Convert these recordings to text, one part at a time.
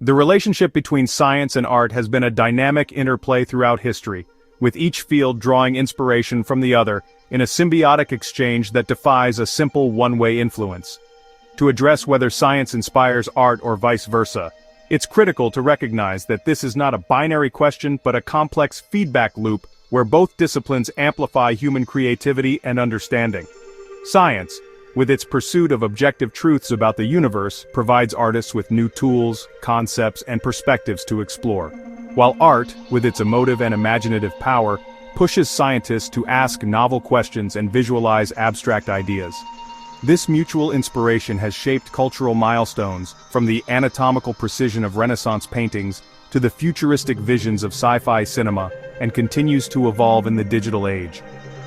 The relationship between science and art has been a dynamic interplay throughout history, with each field drawing inspiration from the other in a symbiotic exchange that defies a simple one-way influence. To address whether science inspires art or vice versa, it's critical to recognize that this is not a binary question but a complex feedback loop where both disciplines amplify human creativity and understanding. Science, with its pursuit of objective truths about the universe, provides artists with new tools, concepts, and perspectives to explore, while art, with its emotive and imaginative power, pushes scientists to ask novel questions and visualize abstract ideas. This mutual inspiration has shaped cultural milestones, from the anatomical precision of Renaissance paintings to the futuristic visions of sci-fi cinema, and continues to evolve in the digital age.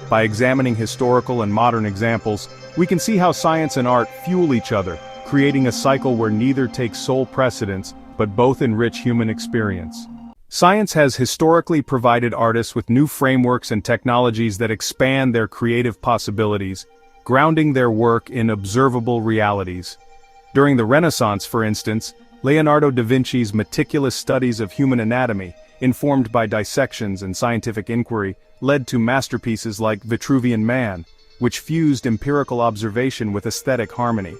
By examining historical and modern examples, we can see how science and art fuel each other, creating a cycle where neither takes sole precedence, but both enrich human experience. Science has historically provided artists with new frameworks and technologies that expand their creative possibilities, grounding their work in observable realities. During the Renaissance, for instance, Leonardo da Vinci's meticulous studies of human anatomy, informed by dissections and scientific inquiry, led to masterpieces like Vitruvian Man, which fused empirical observation with aesthetic harmony.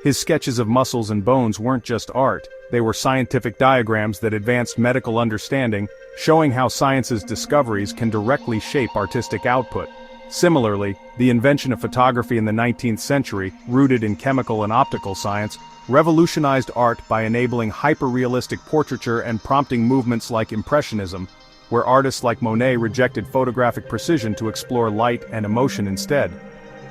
His sketches of muscles and bones weren't just art, they were scientific diagrams that advanced medical understanding, showing how science's discoveries can directly shape artistic output. Similarly, the invention of photography in the 19th century, rooted in chemical and optical science, revolutionized art by enabling hyper-realistic portraiture and prompting movements like Impressionism, where artists like Monet rejected photographic precision to explore light and emotion instead.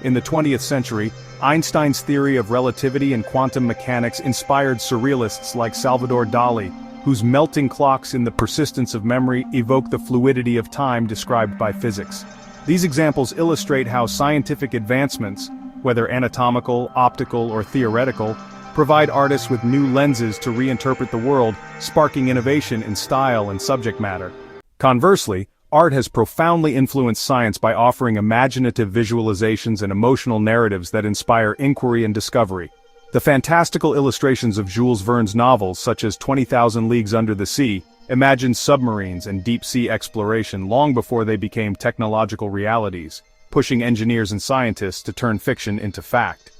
In the 20th century, Einstein's theory of relativity and quantum mechanics inspired surrealists like Salvador Dali, whose melting clocks in the persistence of memory evoke the fluidity of time described by physics. These examples illustrate how scientific advancements, whether anatomical, optical, or theoretical, provide artists with new lenses to reinterpret the world, sparking innovation in style and subject matter. Conversely, art has profoundly influenced science by offering imaginative visualizations and emotional narratives that inspire inquiry and discovery. The fantastical illustrations of Jules Verne's novels, such as 20,000 Leagues Under the Sea, imagined submarines and deep-sea exploration long before they became technological realities, pushing engineers and scientists to turn fiction into fact.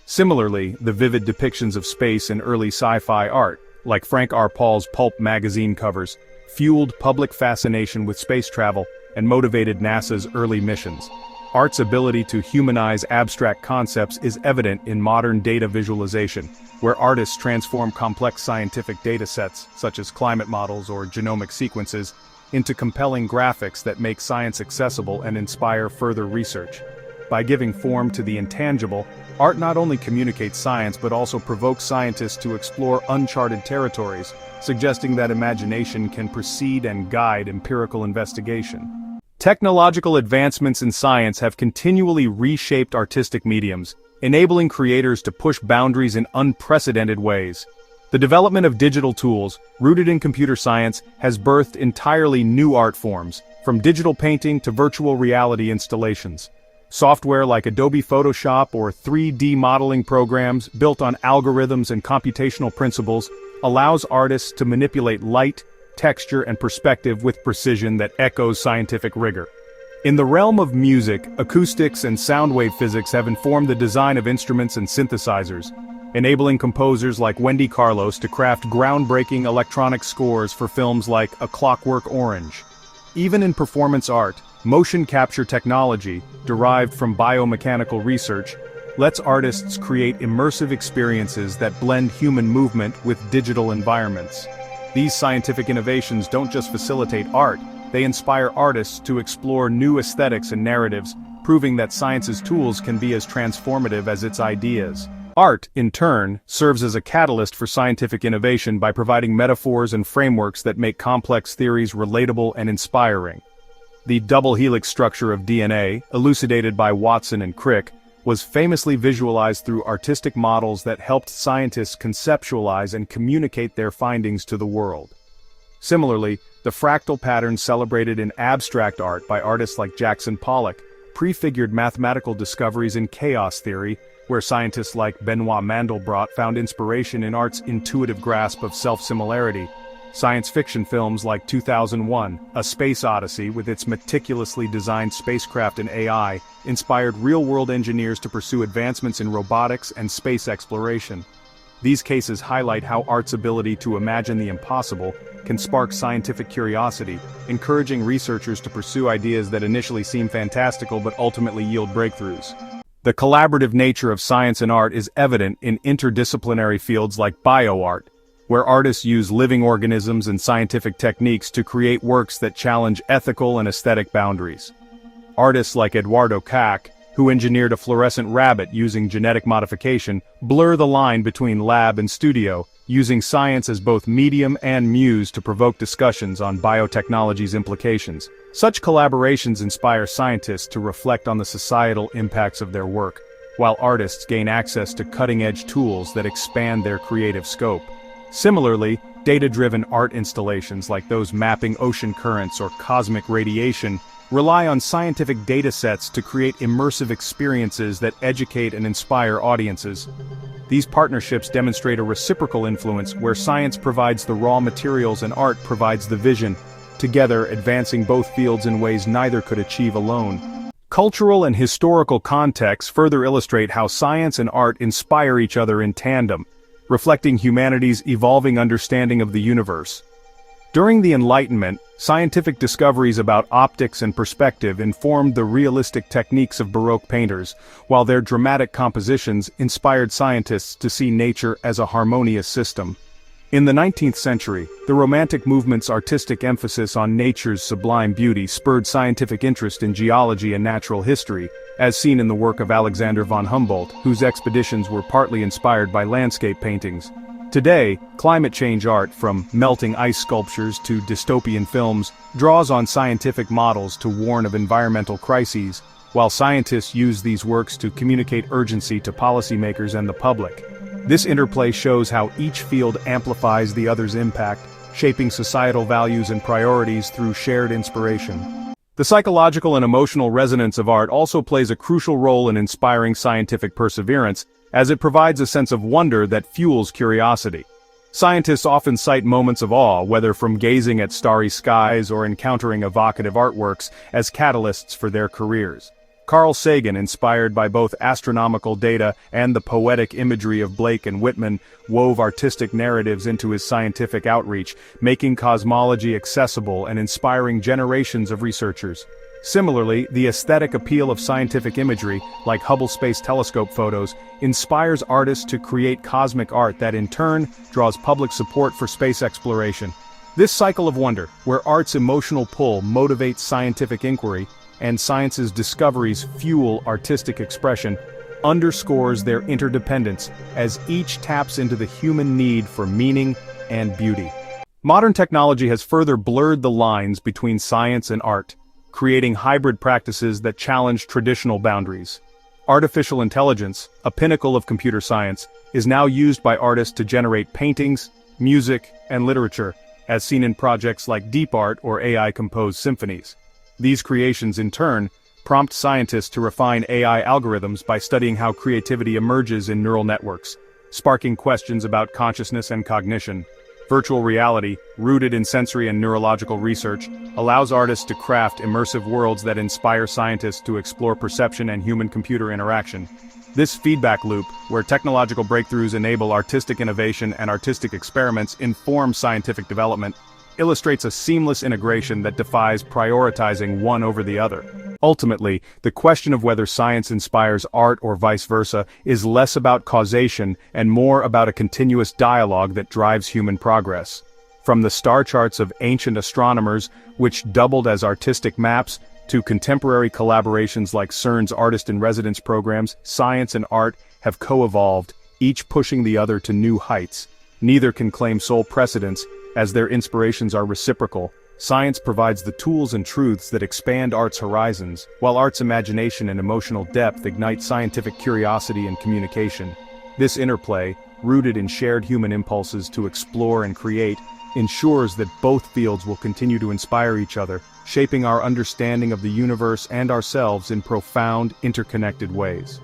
Similarly, the vivid depictions of space in early sci-fi art, like Frank R. Paul's pulp magazine covers, fueled public fascination with space travel and motivated NASA's early missions. Art's ability to humanize abstract concepts is evident in modern data visualization, where artists transform complex scientific data sets, such as climate models or genomic sequences, into compelling graphics that make science accessible and inspire further research. By giving form to the intangible, art not only communicates science but also provokes scientists to explore uncharted territories, suggesting that imagination can precede and guide empirical investigation. Technological advancements in science have continually reshaped artistic mediums, enabling creators to push boundaries in unprecedented ways. The development of digital tools, rooted in computer science, has birthed entirely new art forms, from digital painting to virtual reality installations. Software like Adobe Photoshop or 3D modeling programs built on algorithms and computational principles allows artists to manipulate light, texture, and perspective with precision that echoes scientific rigor. In the realm of music, acoustics and sound wave physics have informed the design of instruments and synthesizers, enabling composers like Wendy Carlos to craft groundbreaking electronic scores for films like A Clockwork Orange. Even in performance art, motion capture technology, derived from biomechanical research, lets artists create immersive experiences that blend human movement with digital environments. These scientific innovations don't just facilitate art, they inspire artists to explore new aesthetics and narratives, proving that science's tools can be as transformative as its ideas. Art, in turn, serves as a catalyst for scientific innovation by providing metaphors and frameworks that make complex theories relatable and inspiring. The double helix structure of DNA, elucidated by Watson and Crick, was famously visualized through artistic models that helped scientists conceptualize and communicate their findings to the world. Similarly, the fractal patterns celebrated in abstract art by artists like Jackson Pollock prefigured mathematical discoveries in chaos theory, where scientists like Benoit Mandelbrot found inspiration in art's intuitive grasp of self-similarity. Science fiction films like 2001, A Space Odyssey, with its meticulously designed spacecraft and AI, inspired real-world engineers to pursue advancements in robotics and space exploration. These cases highlight how art's ability to imagine the impossible can spark scientific curiosity, encouraging researchers to pursue ideas that initially seem fantastical but ultimately yield breakthroughs. The collaborative nature of science and art is evident in interdisciplinary fields like bioart, where artists use living organisms and scientific techniques to create works that challenge ethical and aesthetic boundaries. Artists like Eduardo Kac, who engineered a fluorescent rabbit using genetic modification, blur the line between lab and studio, using science as both medium and muse to provoke discussions on biotechnology's implications. Such collaborations inspire scientists to reflect on the societal impacts of their work, while artists gain access to cutting-edge tools that expand their creative scope. Similarly, data-driven art installations like those mapping ocean currents or cosmic radiation rely on scientific datasets to create immersive experiences that educate and inspire audiences. These partnerships demonstrate a reciprocal influence where science provides the raw materials and art provides the vision, together advancing both fields in ways neither could achieve alone. Cultural and historical contexts further illustrate how science and art inspire each other in tandem, reflecting humanity's evolving understanding of the universe. During the Enlightenment, scientific discoveries about optics and perspective informed the realistic techniques of Baroque painters, while their dramatic compositions inspired scientists to see nature as a harmonious system. In the 19th century, the Romantic movement's artistic emphasis on nature's sublime beauty spurred scientific interest in geology and natural history, as seen in the work of Alexander von Humboldt, whose expeditions were partly inspired by landscape paintings. Today, climate change art, from melting ice sculptures to dystopian films, draws on scientific models to warn of environmental crises, while scientists use these works to communicate urgency to policymakers and the public. This interplay shows how each field amplifies the other's impact, shaping societal values and priorities through shared inspiration. The psychological and emotional resonance of art also plays a crucial role in inspiring scientific perseverance, as it provides a sense of wonder that fuels curiosity. Scientists often cite moments of awe, whether from gazing at starry skies or encountering evocative artworks, as catalysts for their careers. Carl Sagan, inspired by both astronomical data and the poetic imagery of Blake and Whitman, wove artistic narratives into his scientific outreach, making cosmology accessible and inspiring generations of researchers. Similarly, the aesthetic appeal of scientific imagery, like Hubble Space Telescope photos, inspires artists to create cosmic art that in turn draws public support for space exploration. This cycle of wonder, where art's emotional pull motivates scientific inquiry, and science's discoveries fuel artistic expression, underscores their interdependence as each taps into the human need for meaning and beauty. Modern technology has further blurred the lines between science and art, creating hybrid practices that challenge traditional boundaries. Artificial intelligence, a pinnacle of computer science, is now used by artists to generate paintings, music, and literature, as seen in projects like deep art or AI-composed symphonies. These creations, in turn, prompt scientists to refine AI algorithms by studying how creativity emerges in neural networks, sparking questions about consciousness and cognition. Virtual reality, rooted in sensory and neurological research, allows artists to craft immersive worlds that inspire scientists to explore perception and human-computer interaction. This feedback loop, where technological breakthroughs enable artistic innovation and artistic experiments inform scientific development, illustrates a seamless integration that defies prioritizing one over the other. Ultimately, the question of whether science inspires art or vice versa is less about causation and more about a continuous dialogue that drives human progress. From the star charts of ancient astronomers, which doubled as artistic maps, to contemporary collaborations like CERN's Artist-in-Residence programs, science and art have co-evolved, each pushing the other to new heights. Neither can claim sole precedence, as their inspirations are reciprocal. Science provides the tools and truths that expand art's horizons, while art's imagination and emotional depth ignite scientific curiosity and communication. This interplay, rooted in shared human impulses to explore and create, ensures that both fields will continue to inspire each other, shaping our understanding of the universe and ourselves in profound, interconnected ways.